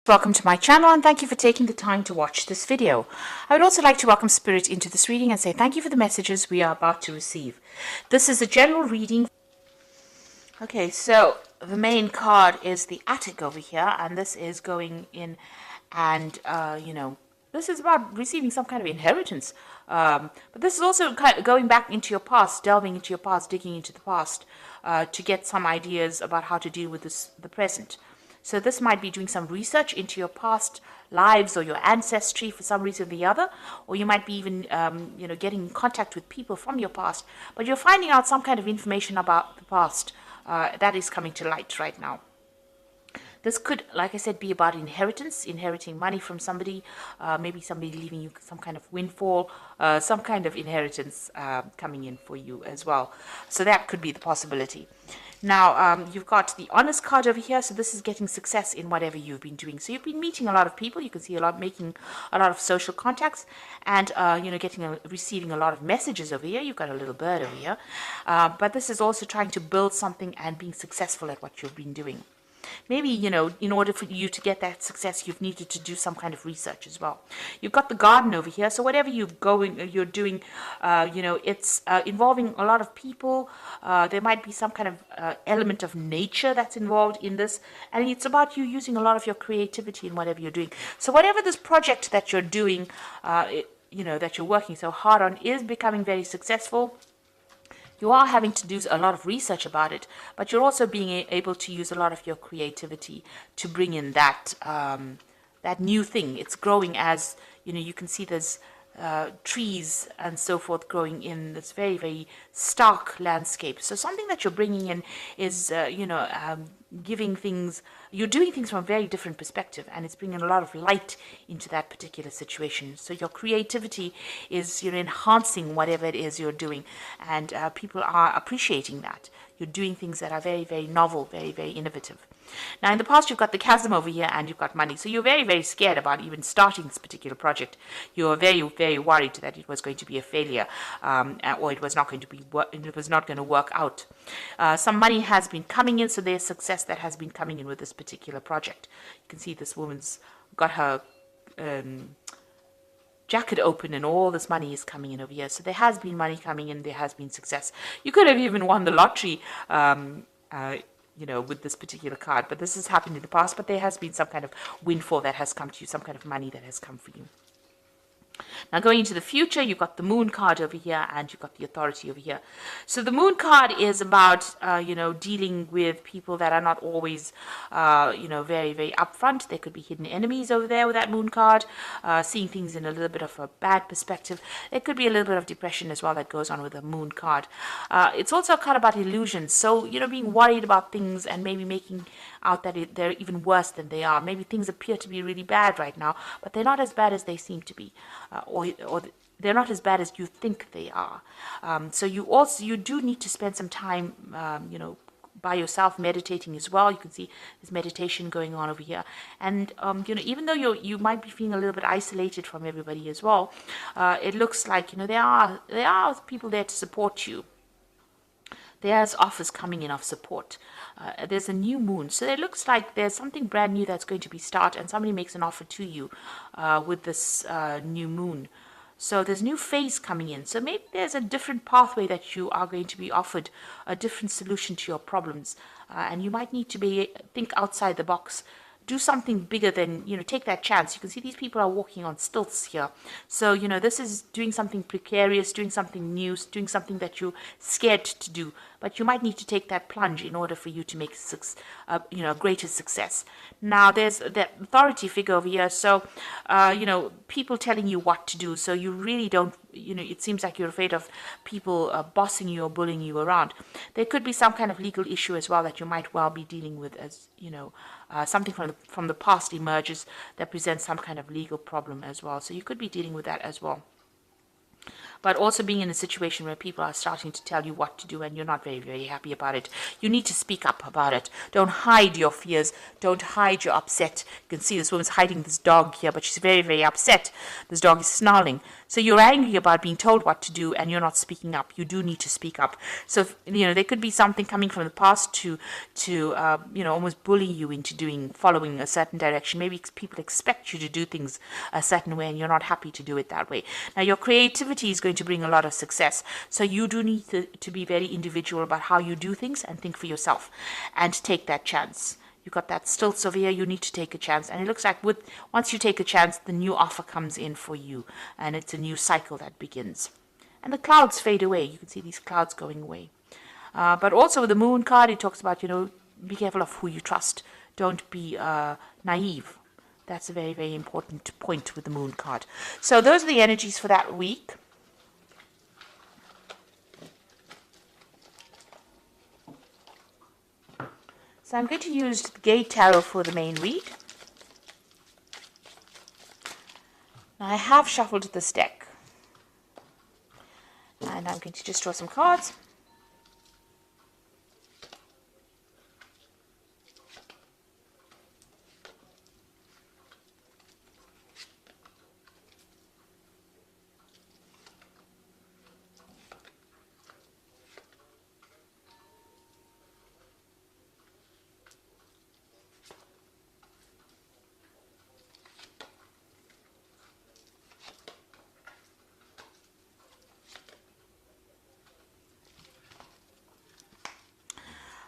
Welcome to my channel and thank you for taking the time to watch this video. I would also like to welcome Spirit into this reading and say thank you for the messages we are about to receive. This is a general reading. Okay, so the main card is the attic over here, and this is going in and, this is about receiving some kind of inheritance. But this is also kind of going back into your past, delving into your past, digging into the past to get some ideas about how to deal with the present. So this might be doing some research into your past lives or your ancestry for some reason or the other, or you might be even, getting in contact with people from your past, but you're finding out some kind of information about the past that is coming to light right now. This could, like I said, be about inheritance, inheriting money from somebody, maybe somebody leaving you some kind of windfall, some kind of inheritance coming in for you as well. So that could be the possibility. Now, you've got the honest card over here, so this is getting success in whatever you've been doing. So you've been meeting a lot of people, you can see making a lot of social contacts, and, receiving a lot of messages over here. You've got a little bird over here. But this is also trying to build something and being successful at what you've been doing. Maybe, in order for you to get that success, you've needed to do some kind of research as well. You've got the garden over here. So whatever you're doing, it's involving a lot of people. There might be some kind of element of nature that's involved in this. And it's about you using a lot of your creativity in whatever you're doing. So whatever this project that you're doing, that you're working so hard on is becoming very successful. You are having to do a lot of research about it, but you're also being able to use a lot of your creativity to bring in that new thing. It's growing as, you can see there's trees and so forth growing in this very, very stark landscape. So something that you're bringing in is, you're doing things from a very different perspective, and it's bringing a lot of light into that particular situation. So your creativity is, enhancing whatever it is you're doing, and people are appreciating that. You're doing things that are very, very novel, very, very innovative. Now, in the past, you've got the chasm over here and you've got money. So you're very, very scared about even starting this particular project. You're very, very worried that it was going to be a failure, or it was not going to work out. Some money has been coming in, so there's success that has been coming in with this particular project. You can see this woman's got her jacket open and all this money is coming in over here. So there has been money coming in, there has been success. You could have even won the lottery, with this particular card, but this has happened in the past, but there has been some kind of windfall that has come to you, some kind of money that has come for you. Now, going into the future, you've got the moon card over here and you've got the authority over here. So the moon card is about, dealing with people that are not always, very, very upfront. There could be hidden enemies over there with that moon card, seeing things in a little bit of a bad perspective. There could be a little bit of depression as well that goes on with the moon card. It's also a card about illusions. So, being worried about things and maybe making out that they're even worse than they are. Maybe things appear to be really bad right now, but they're not as bad as they seem to be. Or they're not as bad as you think they are. So you do need to spend some time, by yourself meditating as well. You can see there's meditation going on over here, and even though you might be feeling a little bit isolated from everybody as well, it looks like there are people there to support you. There's offers coming in of support. There's a new moon. So it looks like there's something brand new that's going to be start, and somebody makes an offer to you with this new moon. So there's a new phase coming in. So maybe there's a different pathway that you are going to be offered, a different solution to your problems. And you might need to think outside the box. Do something bigger than, take that chance. You can see these people are walking on stilts here. So, this is doing something precarious, doing something new, doing something that you're scared to do. But you might need to take that plunge in order for you to make a greater success. Now, there's that authority figure over here. So, people telling you what to do. So you really don't, it seems like you're afraid of people bossing you or bullying you around. There could be some kind of legal issue as well that you might well be dealing with, as, something from the past emerges that presents some kind of legal problem as well. So you could be dealing with that as well. but also being in a situation where people are starting to tell you what to do and you're not very, very happy about it. You need to speak up about it. Don't hide your fears. Don't hide your upset. You can see this woman's hiding this dog here, but she's very, very upset. This dog is snarling. So you're angry about being told what to do and you're not speaking up. You do need to speak up. So, there could be something coming from the past to almost bully you into following a certain direction. Maybe people expect you to do things a certain way and you're not happy to do it that way. Now, your creativity is going to bring a lot of success. So you do need to be very individual about how you do things and think for yourself and take that chance. You've got that stilts over here, you need to take a chance. And it looks like once you take a chance, the new offer comes in for you. And it's a new cycle that begins. And the clouds fade away. You can see these clouds going away. But also with the moon card, it talks about, be careful of who you trust. Don't be naive. That's a very, very important point with the moon card. So those are the energies for that week. So I'm going to use the Gay Tarot for the main read. Now I have shuffled this deck. And I'm going to just draw some cards.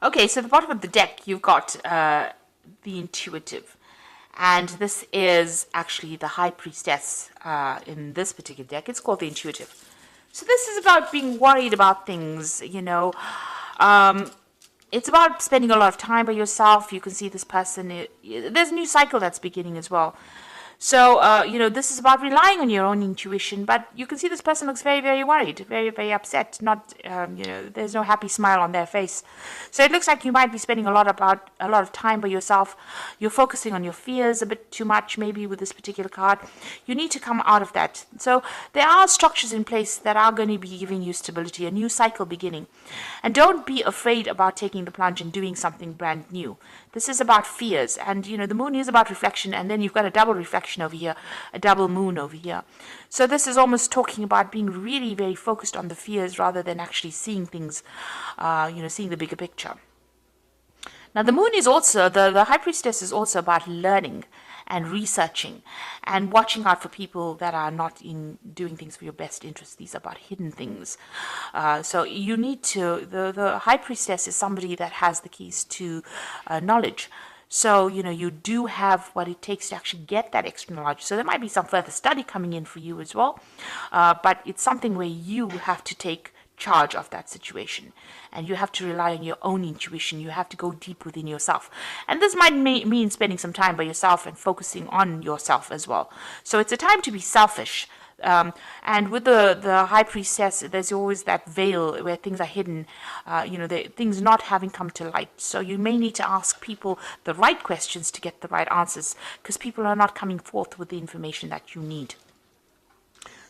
Okay, so at the bottom of the deck, you've got the Intuitive. And this is actually the High Priestess in this particular deck. It's called the Intuitive. So this is about being worried about things, It's about spending a lot of time by yourself. You can see this person, there's a new cycle that's beginning as well. So, this is about relying on your own intuition, but you can see this person looks very, very worried, very, very upset. There's no happy smile on their face. So it looks like you might be spending a lot of time by yourself. You're focusing on your fears a bit too much, maybe with this particular card. You need to come out of that. So there are structures in place that are going to be giving you stability, a new cycle beginning. And don't be afraid about taking the plunge and doing something brand new. This is about fears, and the moon is about reflection, and then you've got a double reflection over here, a double moon over here. So this is almost talking about being really very focused on the fears rather than actually seeing things, seeing the bigger picture. Now the moon is also, the High Priestess is also about learning and researching and watching out for people that are not in doing things for your best interest. These are about hidden things. So you need to, the High Priestess is somebody that has the keys to knowledge. So, you do have what it takes to actually get that extra knowledge. So there might be some further study coming in for you as well. But it's something where you have to take charge of that situation, and you have to rely on your own intuition. You have to go deep within yourself, and this might mean spending some time by yourself and focusing on yourself as well. So it's a time to be selfish, and with the High Priestess, there's always that veil where things are hidden, things not having come to light. So you may need to ask people the right questions to get the right answers, because people are not coming forth with the information that you need.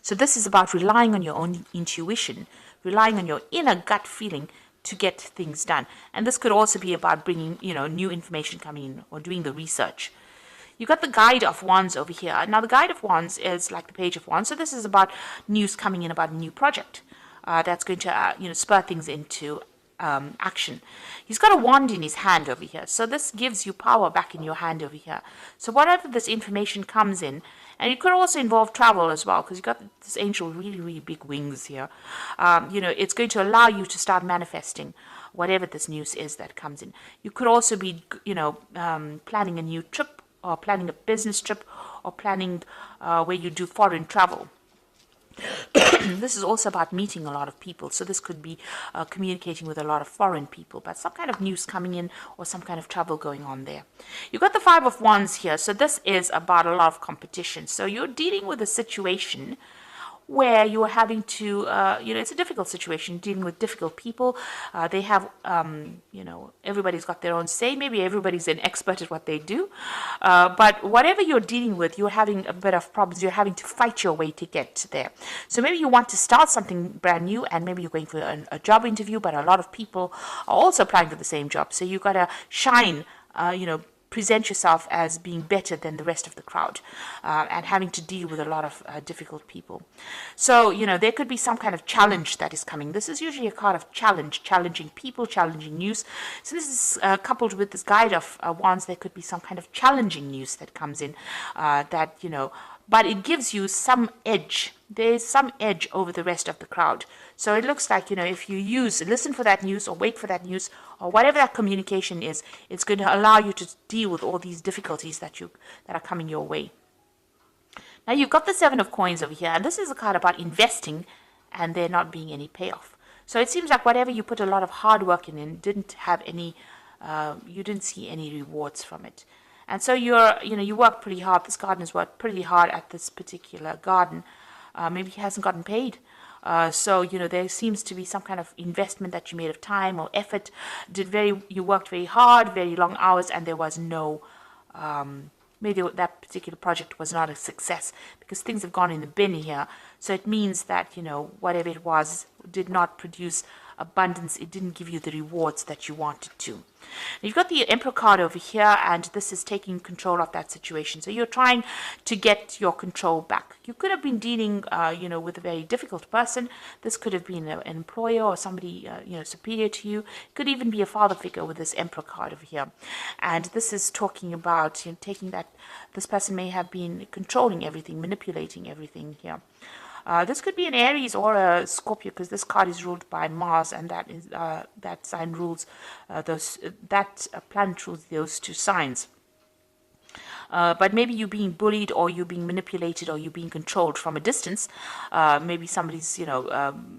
So this is about relying on your own intuition, relying on your inner gut feeling to get things done. And this could also be about bringing, new information coming in or doing the research. You've got the Guide of Wands over here. Now, the Guide of Wands is like the Page of Wands. So this is about news coming in about a new project that's going to, spur things into action. He's got a wand in his hand over here. So this gives you power back in your hand over here. So whatever this information comes in, and it could also involve travel as well, because you've got this angel with really, really big wings here. It's going to allow you to start manifesting whatever this news is that comes in. You could also be, planning a new trip, or planning a business trip, or planning where you do foreign travel. This is also about meeting a lot of people. So this could be communicating with a lot of foreign people, but some kind of news coming in or some kind of travel going on there. You've got the Five of Wands here. So this is about a lot of competition. So you're dealing with a situation where you're having to, it's a difficult situation, dealing with difficult people. They have, everybody's got their own say. Maybe everybody's an expert at what they do. But whatever you're dealing with, you're having a bit of problems. You're having to fight your way to get there. So maybe you want to start something brand new, and maybe you're going for a job interview, but a lot of people are also applying for the same job. So you got to shine, present yourself as being better than the rest of the crowd, and having to deal with a lot of difficult people. So, there could be some kind of challenge that is coming. This is usually a card of challenge, challenging people, challenging news. So this is coupled with this guide of wands. There could be some kind of challenging news that comes in but it gives you some edge. There's some edge over the rest of the crowd. So it looks like, if you listen for that news or wait for that news or whatever that communication is, it's going to allow you to deal with all these difficulties that are coming your way. Now you've got the Seven of Coins over here, and this is a card about investing and there not being any payoff. So it seems like whatever you put a lot of hard work in didn't have any, you didn't see any rewards from it. And so you work pretty hard. This gardener's worked pretty hard at this particular garden. Maybe he hasn't gotten paid. So there seems to be some kind of investment that you made of time or effort. You worked very hard, very long hours, and there was no, maybe that particular project was not a success because things have gone in the bin here. So it means that, whatever it was did not produce abundance. It didn't give you the rewards that you wanted to. You've got the Emperor card over here, and this is taking control of that situation. So you're trying to get your control back. You could have been dealing, with a very difficult person. This could have been an employer or somebody, superior to you. It could even be a father figure with this Emperor card over here. And this is talking about taking that. This person may have been controlling everything, manipulating everything here. This could be an Aries or a Scorpio, because this card is ruled by Mars, and that sign rules that planet rules those two signs. But maybe you're being bullied, or you're being manipulated, or you're being controlled from a distance. Maybe somebody's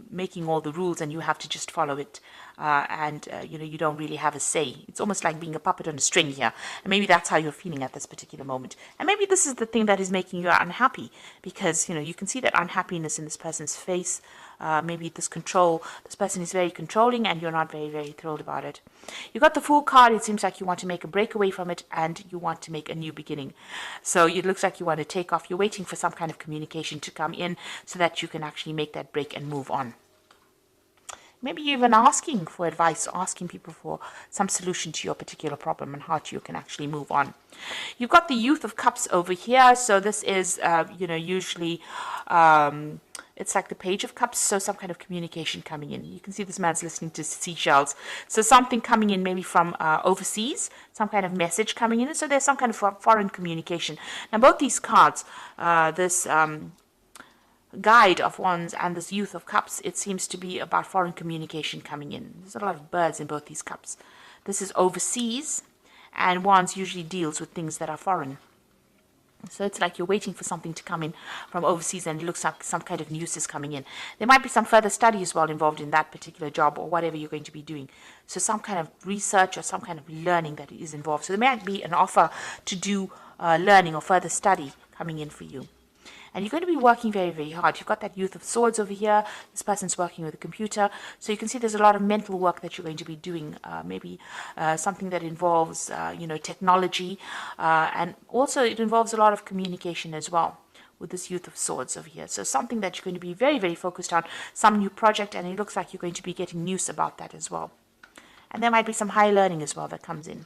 making all the rules and you have to just follow it, and you don't really have a say. It's almost like being a puppet on a string here, and maybe that's how you're feeling at this particular moment. And maybe this is the thing that is making you unhappy, because you can see that unhappiness in this person's face. Maybe this person is very controlling and you're not very, very thrilled about it. You got the Fool card. It seems like you want to make a breakaway from it and you want to make a new beginning. So it looks like you want to take off. You're waiting for some kind of communication to come in so that you can actually make that break and move on. Maybe you're even asking for advice, asking people for some solution to your particular problem and how you can actually move on. You've got the Youth of Cups over here. So this is, usually... it's like the Page of Cups, so some kind of communication coming in. You can see this man's listening to seashells. So something coming in maybe from overseas, some kind of message coming in. So there's some kind of foreign communication. Now both these cards, this Guide of Wands and this Youth of Cups, it seems to be about foreign communication coming in. There's a lot of birds in both these cups. This is overseas, and Wands usually deals with things that are foreign. So it's like you're waiting for something to come in from overseas, and it looks like some kind of news is coming in. There might be some further study as well involved in that particular job or whatever you're going to be doing. So some kind of research or some kind of learning that is involved. So there might be an offer to do learning or further study coming in for you. And you're going to be working very, very hard. You've got that Youth of Swords over here. This person's working with a computer. So you can see there's a lot of mental work that you're going to be doing. Maybe something that involves, technology. And also it involves a lot of communication as well with this Youth of Swords over here. So something that you're going to be very, very focused on. Some new project, and it looks like you're going to be getting news about that as well. And there might be some high learning as well that comes in.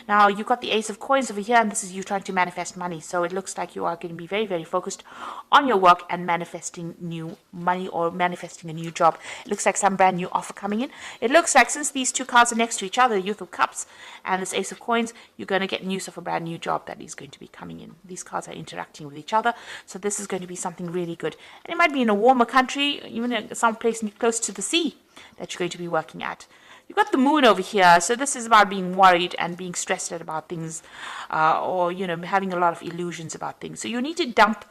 Now, you've got the Ace of Coins over here, and this is you trying to manifest money. So it looks like you are going to be very, very focused on your work and manifesting new money or manifesting a new job. It looks like some brand new offer coming in. It looks like since these two cards are next to each other, the Youth of Cups and this Ace of Coins, you're going to get news of a brand new job that is going to be coming in. These cards are interacting with each other. So this is going to be something really good. And it might be in a warmer country, even some place close to the sea that you're going to be working at. You've got the Moon over here, so this is about being worried and being stressed out about things, or having a lot of illusions about things. So you need to dump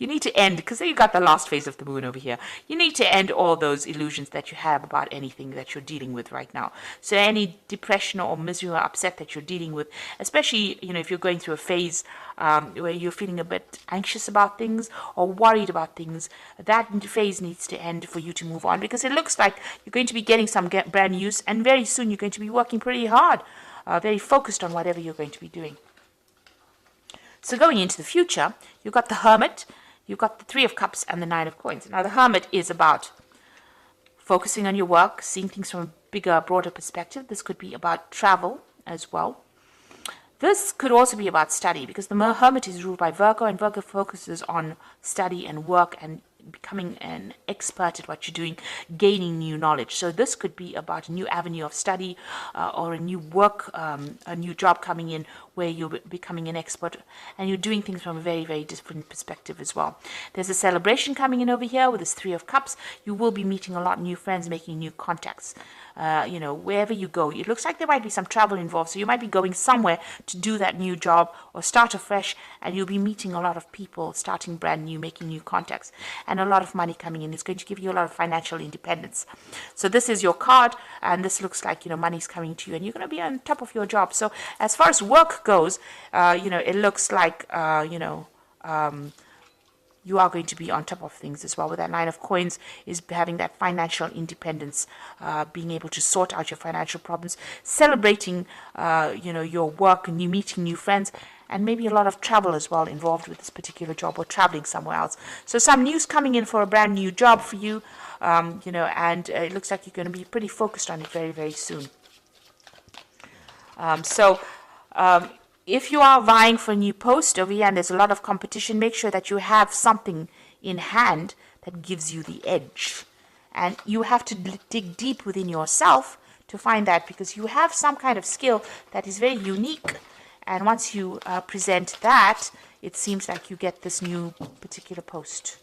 You need to end, because you got the last phase of the moon over here. You need to end all those illusions that you have about anything that you're dealing with right now. So any depression or misery or upset that you're dealing with, especially, if you're going through a phase where you're feeling a bit anxious about things or worried about things, that phase needs to end for you to move on, because it looks like you're going to be getting some brand news, and very soon you're going to be working pretty hard, very focused on whatever you're going to be doing. So going into the future, you've got the Hermit, you've got the Three of Cups, and the Nine of Coins. Now, the Hermit is about focusing on your work, seeing things from a bigger, broader perspective. This could be about travel as well. This could also be about study, because the Hermit is ruled by Virgo, and Virgo focuses on study and work and becoming an expert at what you're doing, gaining new knowledge. So this could be about a new avenue of study or a new work, a new job coming in where you're becoming an expert and you're doing things from a very, very different perspective as well. There's a celebration coming in over here with this Three of Cups. You will be meeting a lot of new friends, making new contacts. Wherever you go, it looks like there might be some travel involved. So you might be going somewhere to do that new job or start afresh, and you'll be meeting a lot of people, starting brand new, making new contacts, and a lot of money coming in. It's going to give you a lot of financial independence. So this is your card, and this looks like, money's coming to you, and you're going to be on top of your job. So as far as work goes, it looks like, you are going to be on top of things as well. With that Nine of Coins is having that financial independence, being able to sort out your financial problems, celebrating, your work, and you meeting new friends, and maybe a lot of travel as well involved with this particular job, or traveling somewhere else. So some news coming in for a brand new job for you, and it looks like you're going to be pretty focused on it very, very soon. If you are vying for a new post over here and there's a lot of competition, make sure that you have something in hand that gives you the edge. And you have to dig deep within yourself to find that, because you have some kind of skill that is very unique. And once you present that, it seems like you get this new particular post.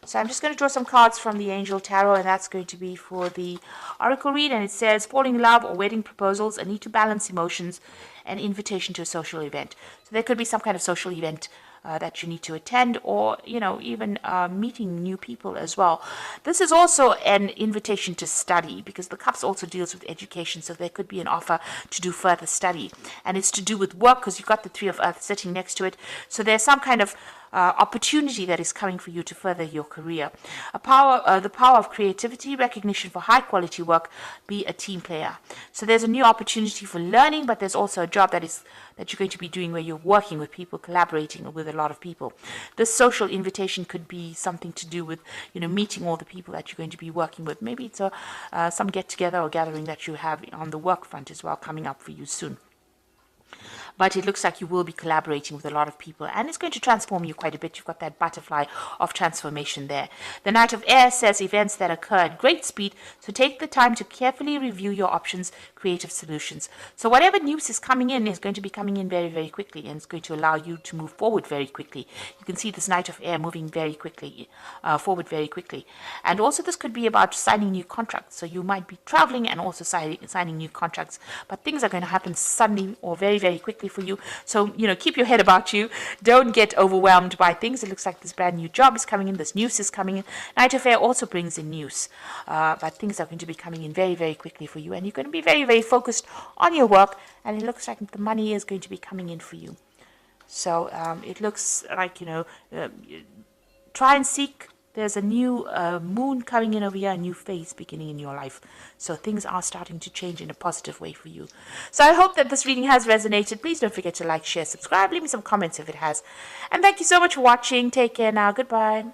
So I'm just going to draw some cards from the Angel Tarot, and that's going to be for the Oracle read. And it says, falling in love or wedding proposals, a need to balance emotions, an invitation to a social event. So there could be some kind of social event that you need to attend, or, even meeting new people as well. This is also an invitation to study, because the Cups also deals with education. So there could be an offer to do further study. And it's to do with work, because you've got the Three of Earth sitting next to it. So there's some kind of opportunity that is coming for you to further your career. The power of creativity, recognition for high quality work, be a team player. So there's a new opportunity for learning, but there's also a job that you're going to be doing where you're working with people, collaborating with a lot of people. This social invitation could be something to do with, meeting all the people that you're going to be working with. Maybe it's some get together or gathering that you have on the work front as well, coming up for you soon. But it looks like you will be collaborating with a lot of people, and it's going to transform you quite a bit. You've got that butterfly of transformation there. The Knight of Air says events that occur at great speed, so take the time to carefully review your options, creative solutions. So whatever news is coming in is going to be coming in very, very quickly, and it's going to allow you to move forward very quickly. You can see this Knight of Air moving very quickly, forward very quickly. And also this could be about signing new contracts. So you might be traveling and also signing new contracts, but things are going to happen suddenly or very, very quickly for you. So, keep your head about you. Don't get overwhelmed by things. It looks like this brand new job is coming in. This news is coming in. Knight of Air also brings in news. But things are going to be coming in very, very quickly for you. And you're going to be very, very focused on your work. And it looks like the money is going to be coming in for you. So, it looks like, try and seek. There's a new moon coming in over here, a new phase beginning in your life. So things are starting to change in a positive way for you. So I hope that this reading has resonated. Please don't forget to like, share, subscribe. Leave me some comments if it has. And thank you so much for watching. Take care now. Goodbye.